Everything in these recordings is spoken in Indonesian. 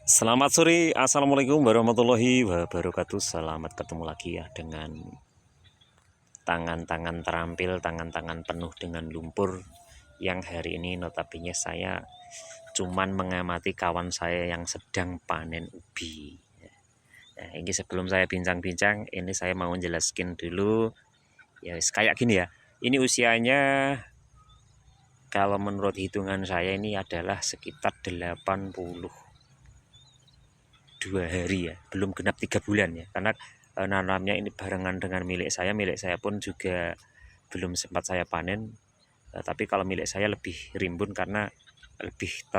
Selamat sore, Assalamualaikum warahmatullahi wabarakatuh. Selamat ketemu lagi ya dengan tangan-tangan terampil, tangan-tangan penuh dengan lumpur. Yang hari ini notabene saya cuman mengamati kawan saya yang sedang panen ubi. Nah, ini sebelum saya bincang-bincang, ini saya mau jelaskan dulu. Ya, kayak gini ya. Ini usianya kalau menurut hitungan saya ini adalah sekitar 82 hari ya, belum genap 3 bulan ya, karena nanamnya ini barengan dengan milik saya pun juga belum sempat saya panen, tapi kalau milik saya lebih rimbun karena lebih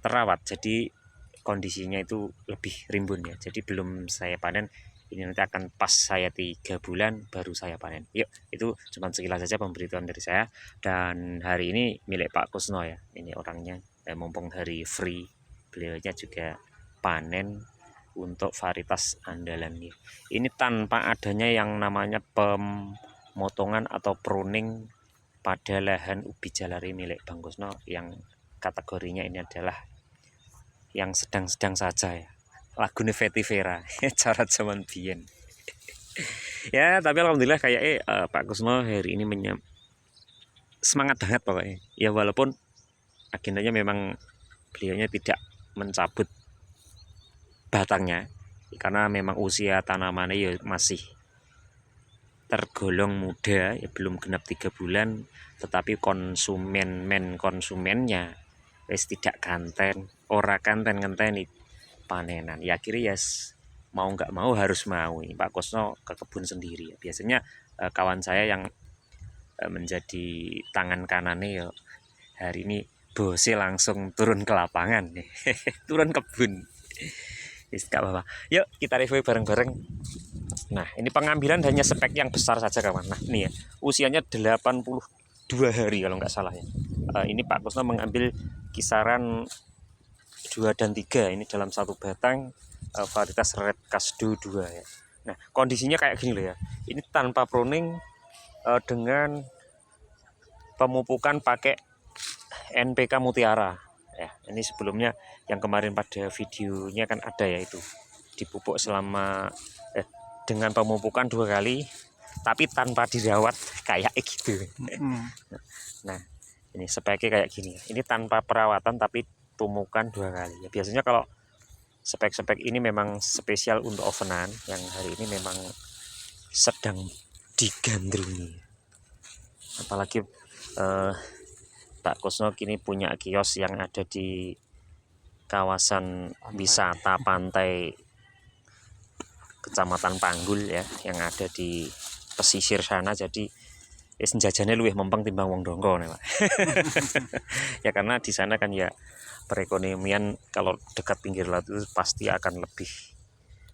terawat, jadi kondisinya itu lebih rimbun ya, jadi belum saya panen. Ini nanti akan pas saya 3 bulan baru saya panen. Yuk, itu cuma sekilas saja pemberitahuan dari saya. Dan hari ini milik Pak Kusno ya, ini orangnya, mumpung hari free, beliaunya juga panen untuk varietas andalan nih. Ini tanpa adanya yang namanya pemotongan atau pruning pada lahan ubi jalari milik Bang Kusno, yang kategorinya ini adalah yang sedang-sedang saja ya, lagune Vetivera cara zaman biyen. Ya, tapi alhamdulillah kayak Pak Kusno hari ini semangat banget pokoknya. Ya walaupun agendanya memang beliaunya tidak mencabut batangnya karena memang usia tanamannya ya masih tergolong muda ya, belum genap 3 bulan, tetapi konsumennya wis tidak kanten, ora kanten-ngenteni panenan. Ya akhirnya ya mau nggak mau harus mau. Pak Kusno ke kebun sendiri ya. Biasanya kawan saya yang menjadi tangan kanannya ya, hari ini bose langsung turun ke lapangan nih. Turun kebun. Gak apa-apa. Yuk kita review bareng-bareng. Nah, ini pengambilan hanya spek yang besar saja kawan. Nah, ini ya, usianya 82 hari kalau nggak salah ya. Ini Pak Kusno mengambil kisaran 2 dan 3 ini dalam satu batang, varietas Red Kasdo 2 ya. Nah, kondisinya kayak gini loh ya. Ini tanpa pruning, dengan pemupukan pakai NPK Mutiara ya. Ini sebelumnya yang kemarin pada videonya kan ada ya, itu dipupuk selama dengan pemupukan 2 kali tapi tanpa dirawat kayak gitu. Nah, ini speknya kayak gini. Ini tanpa perawatan tapi tumukan 2 kali. Ya, biasanya kalau spek-spek ini memang spesial untuk ovenan, yang hari ini memang sedang digandrungi. Apalagi Pak Kusno kini punya kios yang ada di kawasan wisata pantai Kecamatan Panggul ya, yang ada di pesisir sana, jadi jajannya luwih mempeng timbang wong dongko nih Pak. Ya karena di sana kan ya perekonomian kalau dekat pinggir laut itu pasti akan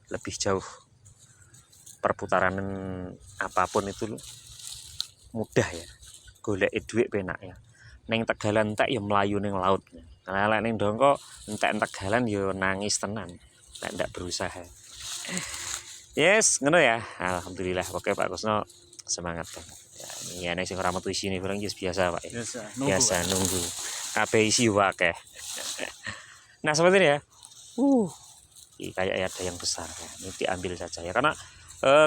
lebih jauh, perputaran apapun itu mudah ya, golek duit penak ya. Neng Tegalan tak ya melayu neng laut. Nah, neng dongko entek Tegalan ya nangis tenan nek ndak berusaha. Yes, ngono ya. Alhamdulillah, oke Pak Kusno semangat banget. Ya, ini ya nek sing ora metu isine barang biasa Pak ya. Biasa nunggu. Kabeh isi wae. Nah, seperti ini ya. Kayak ada yang besar ya. Ini diambil saja ya,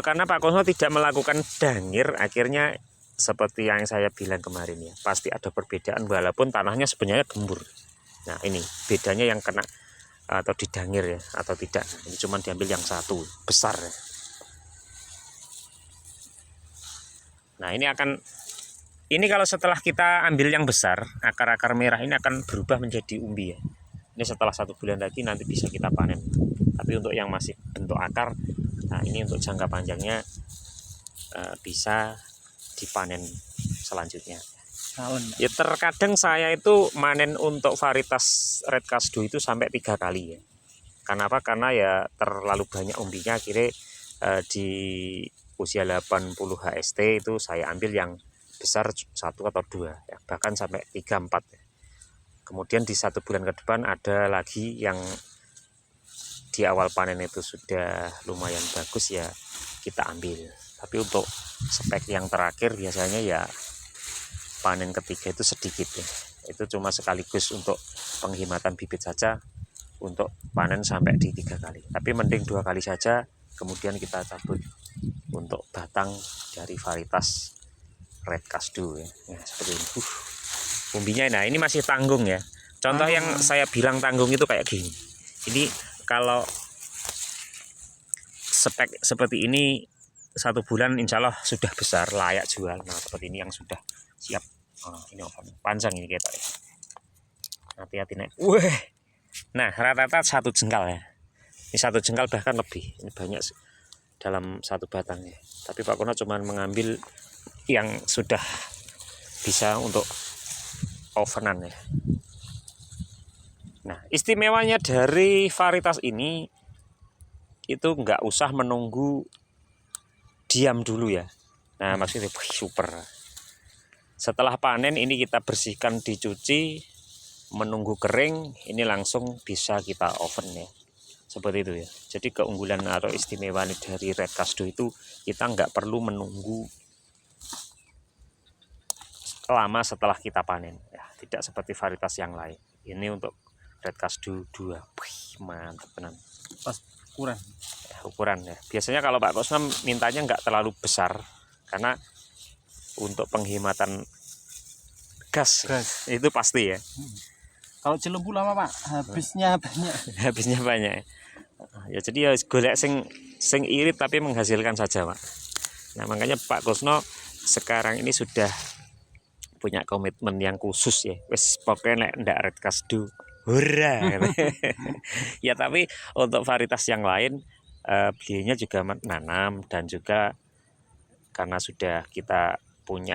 karena Pak Kusno tidak melakukan dangir, akhirnya seperti yang saya bilang kemarin ya, pasti ada perbedaan walaupun tanahnya sebenarnya gembur. Nah, ini bedanya yang kena atau didangir ya atau tidak. Ini cuma diambil yang satu besar ya. Nah, ini kalau setelah kita ambil yang besar, akar-akar merah ini akan berubah menjadi umbi ya. Ini setelah 1 bulan lagi nanti bisa kita panen. Tapi untuk yang masih bentuk akar, nah ini untuk jangka panjangnya bisa dipanen selanjutnya. Ya terkadang saya itu manen untuk varietas Red Kasdo itu sampai 3 kali ya. Kenapa? Karena ya terlalu banyak umbinya, akhirnya di usia 80 HST itu saya ambil yang besar 1 atau 2 ya, bahkan sampai 3-4 ya. Kemudian di 1 bulan ke depan ada lagi yang di awal panen itu sudah lumayan bagus ya, kita ambil. Tapi untuk spek yang terakhir biasanya ya panen ketiga itu sedikit ya. Itu cuma sekaligus untuk penghematan bibit saja, untuk panen sampai di 3 kali. Tapi mending 2 kali saja, kemudian kita cabut untuk batang dari varietas Red Kasdu ya. Nah, seperti ini. Umbinya, nah ini masih tanggung ya. Contoh yang saya bilang tanggung itu kayak gini. Ini kalau spek seperti ini 1 bulan insya Allah sudah besar, layak jual. Nah seperti ini yang sudah siap. Ini panjang ini kita. Hati-hati naik. Nah rata-rata 1 jengkal ya. Ini 1 jengkal bahkan lebih. Ini banyak dalam 1 batang ya. Tapi Pak Kono cuma mengambil yang sudah bisa untuk ovenan ya. Nah istimewanya dari varietas ini itu nggak usah menunggu diam dulu ya. Nah maksudnya super. Setelah panen ini kita bersihkan, dicuci, menunggu kering, ini langsung bisa kita oven ya. Seperti itu ya. Jadi keunggulan atau istimewa dari Red Kasdu itu kita nggak perlu menunggu lama setelah kita panen ya. Tidak seperti varietas yang lain. Ini untuk Red Kasdu 2. Mantap benar. Pas ukuran ya. Biasanya kalau Pak Kosna mintanya nggak terlalu besar karena untuk penghematan gas. Itu pasti ya. Kalau Cilembu lama Pak, habisnya banyak. Habisnya banyak. Ya jadi ya golek sing irit tapi menghasilkan saja Pak. Nah makanya Pak Kosno sekarang ini sudah punya komitmen yang khusus ya. Wes pokoknya ndak Red Kasdu hurra. Ya tapi untuk varietas yang lain beliaunya juga menanam, dan juga karena sudah kita punya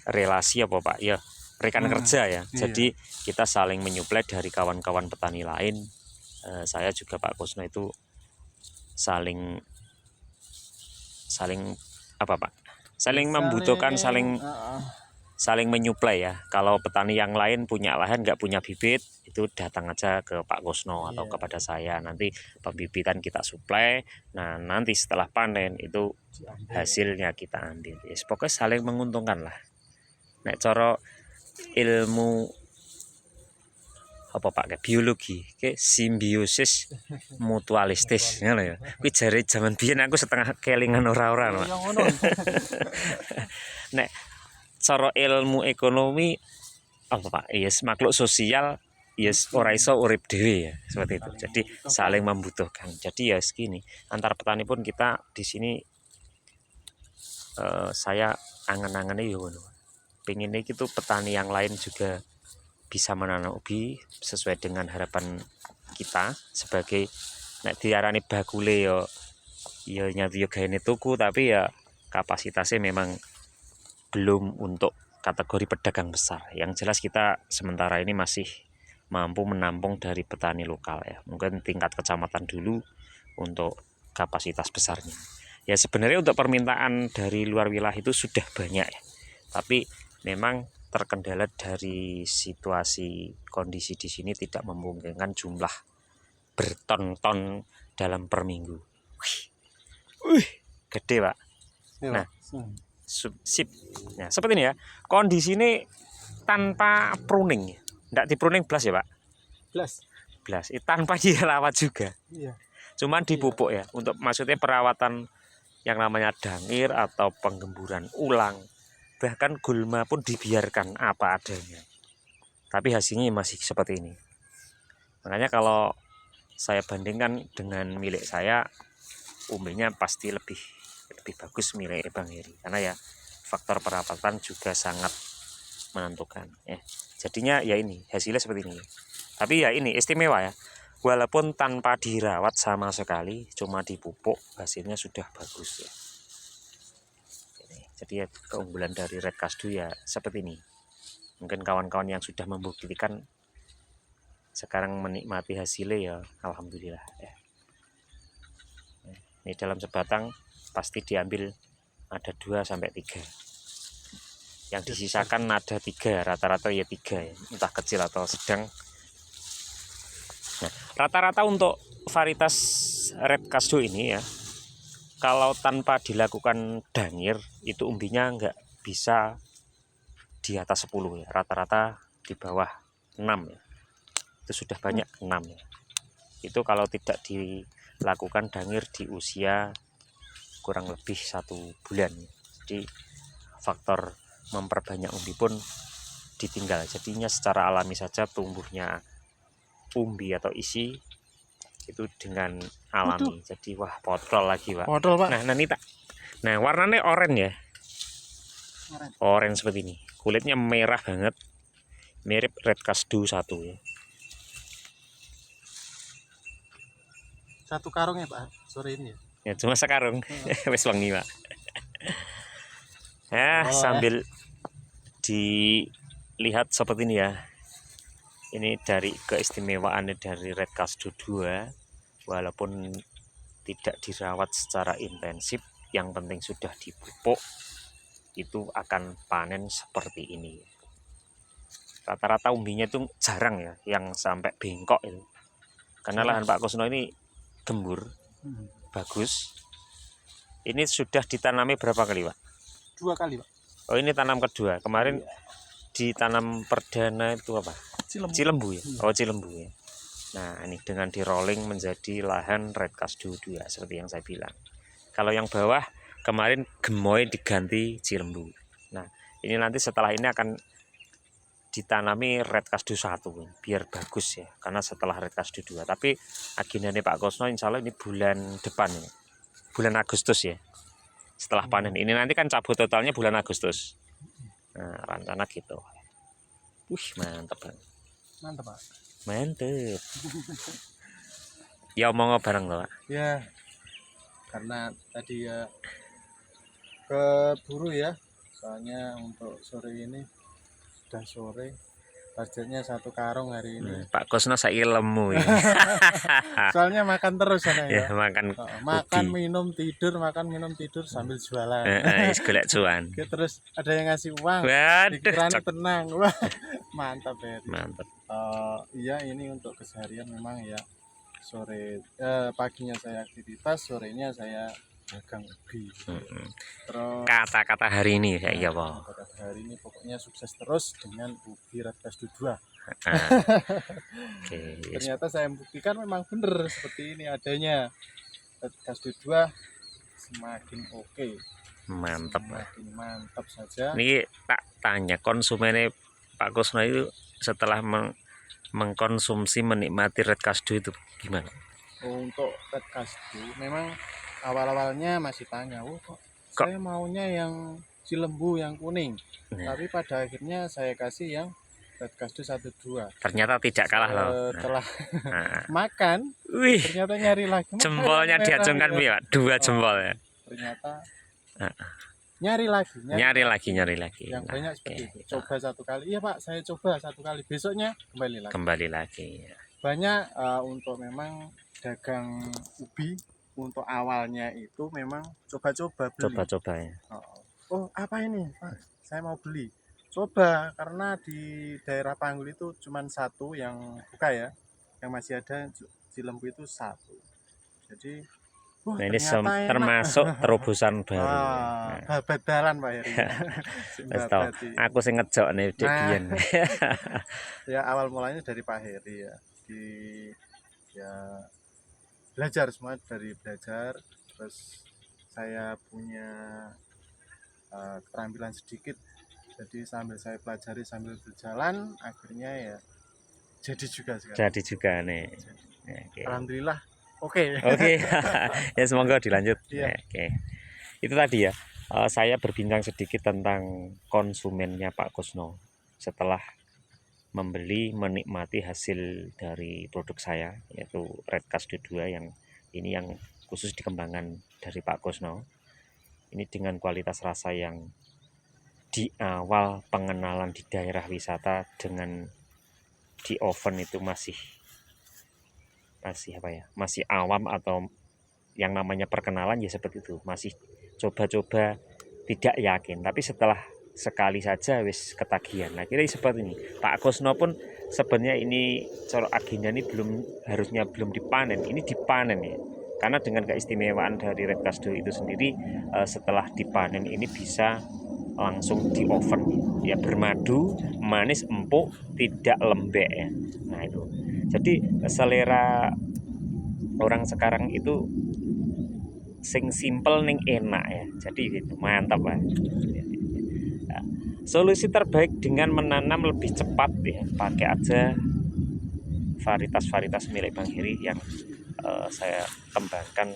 relasi apa Pak ya, rekan kerja ya. Iya. Jadi kita saling menyuplai dari kawan-kawan petani lain. Saya juga Pak Kosno itu saling apa Pak? Saling membutuhkan, saling menyuplai ya. Kalau petani yang lain punya lahan nggak punya bibit, itu datang aja ke Pak Kosno atau kepada saya. Nanti pembibitan kita suplai. Nah nanti setelah panen itu hasilnya kita ambil. Yes, pokoknya saling menguntungkan lah. Nek coro ilmu apa Pak, kayak biologi, kayak simbiosis mutualistis ngono ya. Kuwi jare jaman biyen aku setengah kelingan ora-ora. Nek cara ilmu ekonomi apa Pak? Yes, makhluk sosial yes ora iso urip dhewe ya, seperti itu. Jadi saling membutuhkan. Jadi ya segini, antar petani pun kita di sini saya angen-angene ya ngono. Pengennya gitu petani yang lain juga bisa menanam ubi sesuai dengan harapan kita sebagai nek diarani bakule ya nyati yo gaene tuku, tapi ya kapasitasnya memang belum untuk kategori pedagang besar. Yang jelas kita sementara ini masih mampu menampung dari petani lokal ya. Mungkin tingkat kecamatan dulu untuk kapasitas besarnya. Ya sebenarnya untuk permintaan dari luar wilayah itu sudah banyak ya. Tapi memang terkendala dari situasi kondisi di sini tidak memungkinkan jumlah berton-ton dalam per minggu. Gede Pak. Nah, sip. Nah, seperti ini ya. Kondisi ini tanpa pruning. Tidak di pruning blas ya Pak? Blas. Tanpa dirawat juga. Iya. Cuman dipupuk ya. Untuk maksudnya perawatan yang namanya dangir atau penggemburan ulang. Bahkan gulma pun dibiarkan apa adanya. Tapi hasilnya masih seperti ini. Makanya kalau saya bandingkan dengan milik saya, umbinya pasti lebih bagus milik Bang Heri. Karena ya faktor perawatan juga sangat menentukan ya. Jadinya ya ini hasilnya seperti ini. Tapi ya ini istimewa ya. Walaupun tanpa dirawat sama sekali, cuma dipupuk, hasilnya sudah bagus ya. Jadi ya keunggulan dari Red Kasdu ya seperti ini. Mungkin kawan-kawan yang sudah membuktikan sekarang menikmati hasilnya ya alhamdulillah ya. Ini dalam sebatang pasti diambil ada 2 sampai 3. Yang disisakan ada 3, rata-rata ya 3 ya, entah kecil atau sedang. Nah, rata-rata untuk varietas Red Kasdu ini ya, kalau tanpa dilakukan dangir itu umbinya nggak bisa di atas 10 ya, rata-rata di bawah 6 ya. Itu sudah banyak 6 ya. Itu kalau tidak dilakukan dangir di usia kurang lebih 1 bulan. Jadi faktor memperbanyak umbi pun ditinggal. Jadinya secara alami saja tumbuhnya umbi atau isi itu dengan alami. Jadi wah, potol lagi Pak. Potol Pak. Nah ini tak. Nah warnanya oranye ya. Oranye seperti ini. Kulitnya merah banget. Mirip red kasdu 1 ya. Satu karung ya Pak sore ini ya. Ya cuma sekarang wis wangi Pak. Ya sambil dilihat seperti ini ya. Ini dari keistimewaan dari red kasdu 2, walaupun tidak dirawat secara intensif, yang penting sudah dipupuk, itu akan panen seperti ini. Rata-rata umbinya itu jarang ya yang sampai bengkok itu. Karena lahan Pak Kusno ini gembur, bagus. Ini sudah ditanami berapa kali Pak? 2 kali Pak. Oh ini tanam kedua. Kemarin ditanam perdana itu apa? Cilembu ya. Oh Cilembu ya. Nah ini dengan di rolling menjadi lahan red kasdu 2 seperti yang saya bilang. Kalau yang bawah kemarin gemoy diganti Cilembu. Nah ini nanti setelah ini akan ditanami red kasdu 1 biar bagus ya, karena setelah red kasdu 2. Tapi agendanya Pak Kusno insya Allah ini bulan depan ya, bulan Agustus ya, setelah panen ini nanti kan cabut totalnya bulan Agustus. Nah rencana gitu. Mantap Bang. Mantap Pak. Mantep. Ya omong bareng loh Pak. Ya karena tadi ya keburu ya, soalnya untuk sore ini sudah sore, budgetnya 1 karung hari ini. Pak Kusno saya lemu ya. Soalnya makan terus sana ya. Makan makan minum tidur, makan minum tidur sambil jualan. Golek cuan. Terus ada yang ngasih uang. Waduh, pikirannya tenang. Wah, mantap ya. Mantap. Iya ini untuk keseharian memang ya. Sore paginya saya aktivitas, sorenya saya dagang ubi. Terus Kata-kata hari ini ya iya Pak. kata hari ini pokoknya sukses terus dengan ubi red kasdu 2. Okay. Ternyata saya membuktikan memang benar seperti ini adanya. Red kasdu 2 semakin oke. Mantap. Semakin mantap saja. Ini tak tanya konsumennya Pak Kusno itu setelah mengkonsumsi menikmati red kasdu itu gimana? Untuk red kasdu memang awal-awalnya masih tanya, kok saya maunya yang Cilembu yang kuning. Tapi pada akhirnya saya kasih yang red kasdu 1 2. Ternyata tidak kalah loh. Setelah makan, ternyata nyari lagi. Jempolnya diacungkan ya, 2 jempol ya. Ternyata nyari lagi. Nyari lagi. Yang banyak seperti itu. Coba 1 kali. Iya Pak, saya coba 1 kali. Besoknya kembali lagi. Ya. Banyak untuk memang dagang ubi. Untuk awalnya itu memang coba-coba beli. Coba-coba ya. Oh apa ini Pak? Saya mau beli. Coba karena di daerah Panggul itu cuma 1 yang buka ya. Yang masih ada Cilembu itu 1. Jadi nah ini termasuk terobosan baru. Babadalan Pak Heri. Aku sing ngejok nih Dekian. Ya awal mulanya dari Pak Heri ya. Ya belajar semua dari belajar, terus saya punya keterampilan sedikit, jadi sambil saya pelajari sambil berjalan akhirnya ya jadi juga sekarang. Jadi juga nih. Okay. Alhamdulillah. Oke. Ya semoga dilanjut. Iya. Oke. Itu tadi ya. Saya berbincang sedikit tentang konsumennya Pak Kusno setelah membeli menikmati hasil dari produk saya yaitu red kasdu 2 yang ini yang khusus dikembangkan dari Pak Kusno. Ini dengan kualitas rasa yang di awal pengenalan di daerah wisata dengan di oven itu masih apa ya, masih awam atau yang namanya perkenalan ya seperti itu, masih coba-coba tidak yakin, tapi setelah sekali saja wis ketagihan. Nah kira seperti ini Pak Kusno pun sebenarnya ini colok agenda ini belum dipanen, ini dipanen ya, karena dengan keistimewaan dari red kasdu itu sendiri setelah dipanen ini bisa langsung di oven ya, bermadu, manis, empuk, tidak lembek ya. Nah itu, jadi selera orang sekarang itu sing simple ning enak ya, jadi gitu, mantap lah. Nah, solusi terbaik dengan menanam lebih cepat ya, pakai aja varietas-varietas milik Bang Heri yang saya kembangkan.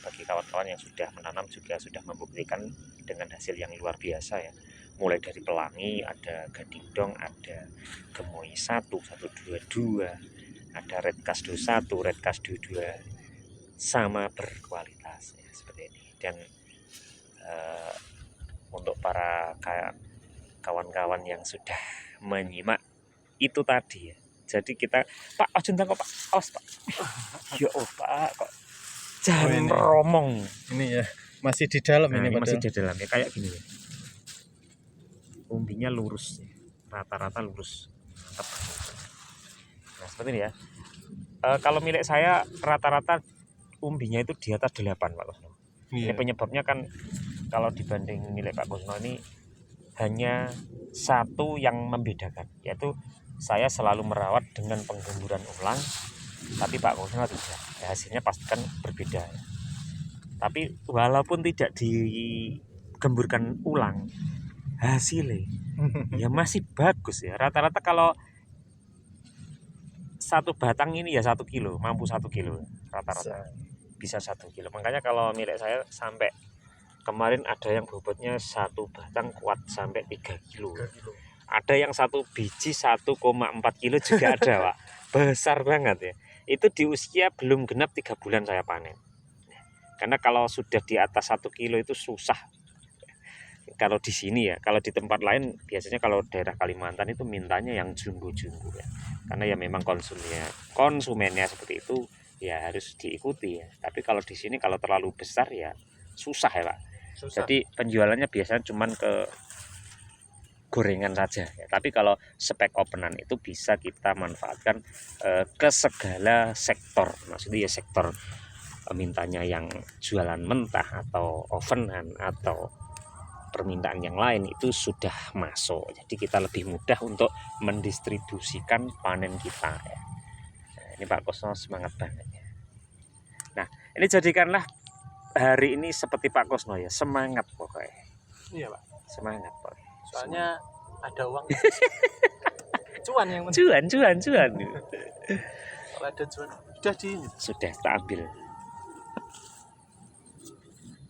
Bagi kawan-kawan yang sudah menanam juga sudah membuktikan dengan hasil yang luar biasa ya. Mulai dari pelangi, ada gading dong, ada gemoy 1, 122, ada red kasdo 1, red kasdo 2, sama berkualitas ya, seperti ini. Dan untuk para kawan-kawan yang sudah menyimak itu tadi ya. Jadi kita, Pak, ojo kok Pak, awas Pak. Ya oh Pak, kok jangan romong. Ini ya masih di dalam. Nah, ini masih padahal di dalam ya, kayak gini ya. Umbinya lurus ya. Rata-rata lurus. Mantap. Nah, seperti ini ya. Kalau milik saya rata-rata umbinya itu di atas 8 Pak Kusno. Ini penyebabnya kan kalau dibanding milik Pak Kusno ini hanya satu yang membedakan, yaitu saya selalu merawat dengan penggemburan ulang, tapi Pak Kusno tidak. Ya, hasilnya pasti kan berbeda. Tapi walaupun tidak digemburkan ulang, hasilnya ya masih bagus ya. Rata-rata kalau satu batang ini ya 1 kilo, mampu 1 kilo rata-rata, bisa 1 kilo. Makanya kalau milik saya sampai kemarin ada yang bobotnya satu batang kuat sampai 3 kilo. Ada yang satu biji 1,4 kilo juga ada Pak. Besar banget ya. Itu di usia belum genap 3 bulan saya panen. Karena kalau sudah di atas 1 kilo itu susah. Kalau di sini ya, kalau di tempat lain biasanya kalau daerah Kalimantan itu mintanya yang jumbo-jumbo ya. Karena ya memang konsumennya seperti itu ya, harus diikuti ya. Tapi kalau di sini kalau terlalu besar ya susah ya Pak. Susah. Jadi penjualannya biasanya cuman ke gorengan saja ya. Tapi kalau spek openan itu bisa kita manfaatkan ke segala sektor. Maksudnya ya sektor mintanya yang jualan mentah atau ovenan atau permintaan yang lain itu sudah masuk. Jadi kita lebih mudah untuk mendistribusikan panen kita ya. Nah, ini Pak Kusno semangat banget ya. Nah, ini jadikanlah hari ini seperti Pak Kusno ya, semangat pokoknya. Iya Pak, semangat pokoknya. soalnya ada uang. Cuan yang Cuan. Kalau ada cuan sudah tak ambil.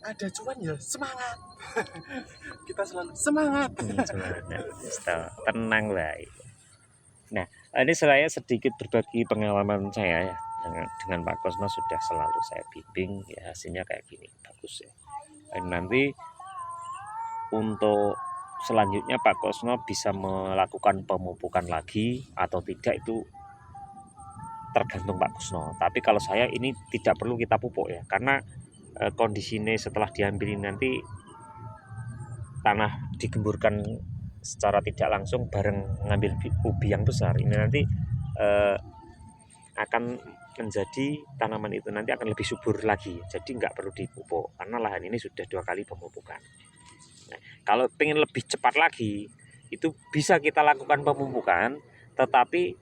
Ada cuan ya semangat. Kita selalu semangat. Tenang lah. Nah, ini saya sedikit berbagi pengalaman saya ya. Dengan Pak Kusno sudah selalu saya bimbing ya, hasilnya kayak gini, bagus ya. Dan nanti untuk selanjutnya Pak Kusno bisa melakukan pemupukan lagi atau tidak itu tergantung Pak Kusno. Tapi kalau saya ini tidak perlu kita pupuk ya, karena kondisinya setelah diambil nanti tanah digemburkan secara tidak langsung bareng ngambil ubi yang besar ini nanti akan menjadi tanaman itu nanti akan lebih subur lagi, jadi nggak perlu dipupuk karena lahan ini sudah 2 kali pemupukan. Nah, kalau pengen lebih cepat lagi itu bisa kita lakukan pemupukan, tetapi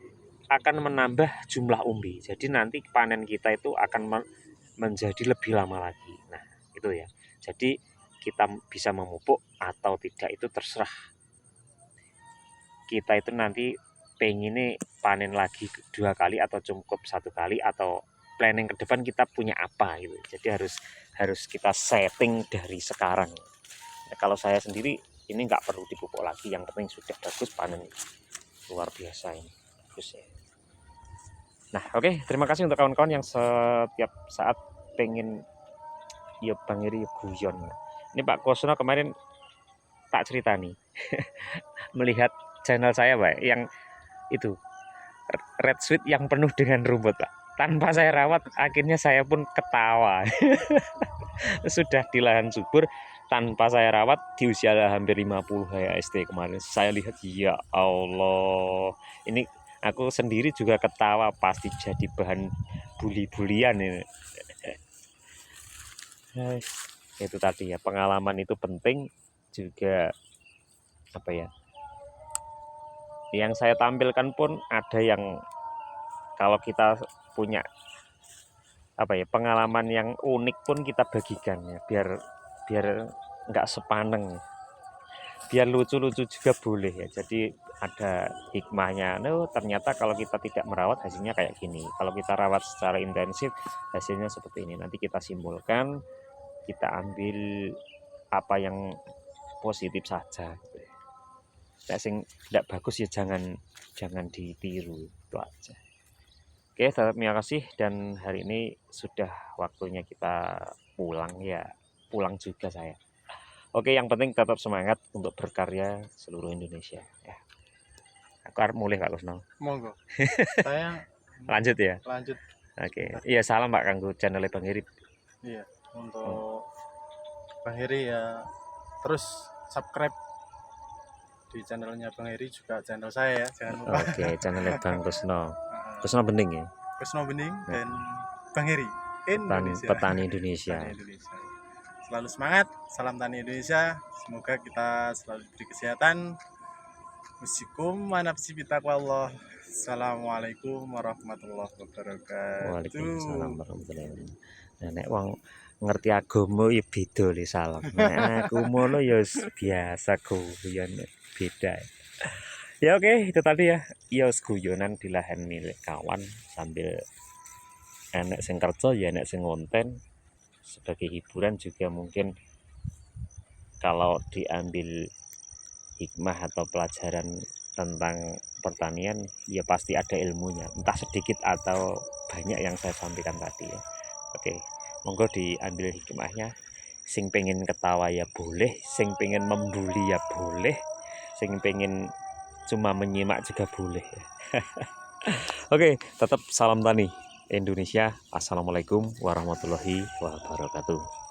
akan menambah jumlah umbi, jadi nanti panen kita itu akan menjadi lebih lama lagi. Nah itu ya, jadi kita bisa memupuk atau tidak itu terserah kita, itu nanti pengennya panen lagi 2 kali atau cukup 1 kali, atau planning ke depan kita punya apa gitu. Jadi harus kita setting dari sekarang. Nah, kalau saya sendiri ini nggak perlu dipupuk lagi, yang penting sudah bagus panen, luar biasa ini bagus ya. Nah oke, terima kasih untuk kawan-kawan yang setiap saat pengen ya Bang Heri guyon. Ini Pak Kusno kemarin tak cerita nih melihat channel saya Pak yang itu red sweet yang penuh dengan rumput Pak, tanpa saya rawat akhirnya saya pun ketawa. Sudah di lahan subur tanpa saya rawat di usia hampir 50 HST kemarin saya lihat, ya Allah, ini aku sendiri juga ketawa, pasti jadi bahan bully-bulian ini. Itu tadi ya, pengalaman itu penting. juga apa ya, yang saya tampilkan pun ada yang kalau kita punya apa ya pengalaman yang unik pun kita bagikan ya, biar nggak sepaneng, biar lucu-lucu juga boleh ya. Jadi ada hikmahnya. No, ternyata kalau kita tidak merawat hasilnya kayak gini. Kalau kita rawat secara intensif hasilnya seperti ini. Nanti kita simpulkan, kita ambil apa yang positif saja. Nek sing tidak bagus ya jangan ditiru, itu aja. Oke, terima kasih, dan hari ini sudah waktunya kita pulang ya. Pulang juga saya. Oke, yang penting tetap semangat untuk berkarya seluruh Indonesia ya. Aku harus mulai Pak Kusno. Monggo. Saya Lanjut ya. lanjut. Oke. Iya, salam Pak kanggo channel Bang Heri. Iya, untuk Bang Heri ya terus subscribe di channelnya Bang Heri, juga channel saya ya, jangan lupa. Oke, channel Bang Kusno. Kusno Bening ya. Kusno Bening dan Bang Heri Indonesia. Petani Indonesia. Petani Indonesia. Selalu semangat, salam tani Indonesia. Semoga kita selalu diberi kesehatan. Musikum manapsi bitaqwallah. Assalamualaikum warahmatullahi wabarakatuh. Waalaikumsalam warahmatullahi wabarakatuh. Nah, nek wong ngerti agama ya beda le salam. Nek aku mono ya biasa guyon beda. Ya oke, itu tadi ya. Ya guyonan di lahan milik kawan sambil enek sing kerja ya enek sing ngonten, sebagai hiburan juga mungkin. Kalau diambil hikmah atau pelajaran tentang pertanian ya pasti ada ilmunya, entah sedikit atau banyak yang saya sampaikan tadi ya. Oke, monggo diambil hikmahnya. Sing pengen ketawa ya boleh, sing pengen membuli ya boleh, sing pengen cuma menyimak juga boleh ya. Oke, tetap salam tani Indonesia. Assalamualaikum warahmatullahi wabarakatuh.